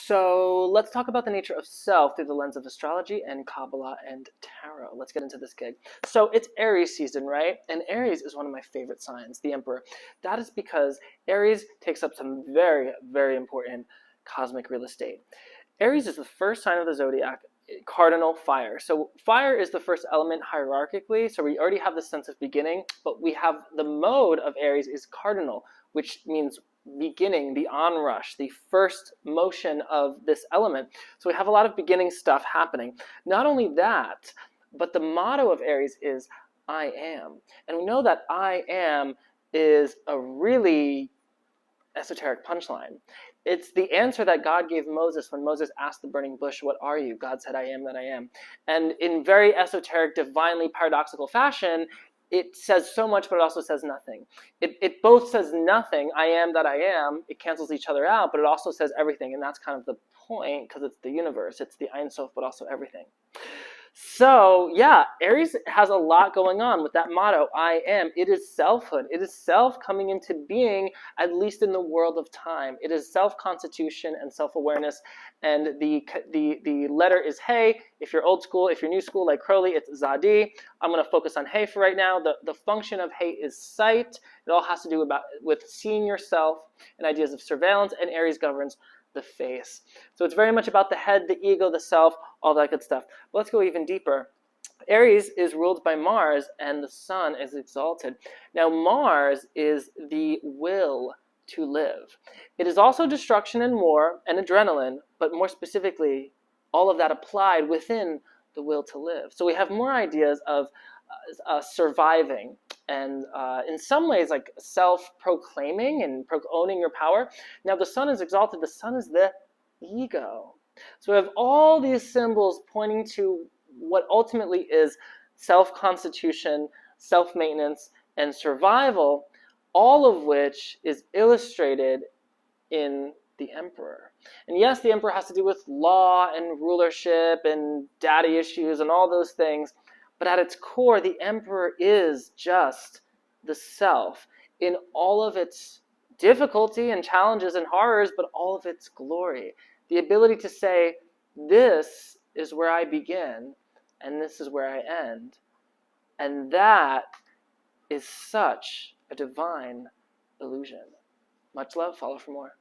So let's talk about the nature of self through the lens of astrology and Kabbalah and tarot. Let's get into this gig. So it's Aries season, right? And Aries is one of my favorite signs, the Emperor. That is because Aries takes up some very, very important cosmic real estate. Aries is the first sign of the zodiac, cardinal fire. So fire is the first element hierarchically, so we already have this sense of beginning, but we have the mode of Aries is cardinal, which means beginning, the onrush, the first motion of this element. So we have a lot of beginning stuff happening. Not only that, but the motto of Aries is I am. And we know that I am is a really esoteric punchline. It's the answer that God gave Moses when Moses asked the burning bush, what are you? God said, I am that I am. And in very esoteric, divinely paradoxical fashion, it says so much, but it also says nothing. It both says nothing, I am that I am, it cancels each other out, but it also says everything, and that's kind of the point, because it's the universe, it's the Ein Sof, but also everything. So yeah, Aries has a lot going on with that motto, I am. It is selfhood. It is self coming into being, at least in the world of time. It is self-constitution and self-awareness. And the letter is Hey. If you're old school, if you're new school like Crowley, it's Zadi. I'm going to focus on Hey for right now. The function of Hey is sight. It all has to do with seeing yourself and ideas of surveillance, and Aries governs the face. So it's very much about the head, the ego, the self, all that good stuff. But let's go even deeper. Aries is ruled by Mars, and the sun is exalted. Now, Mars is the will to live. It is also destruction and war and adrenaline, but more specifically, all of that applied within the will to live. So we have more ideas of surviving, and in some ways like self-proclaiming and owning your power. Now the sun is exalted. The sun is the ego. So we have all these symbols pointing to what ultimately is self-constitution, self-maintenance, and survival, all of which is illustrated in the emperor. And yes, the emperor has to do with law and rulership and daddy issues and all those things, but at its core, the emperor is just the self in all of its difficulty and challenges and horrors, but all of its glory. The ability to say, this is where I begin, and this is where I end. And that is such a divine illusion. Much love. Follow for more.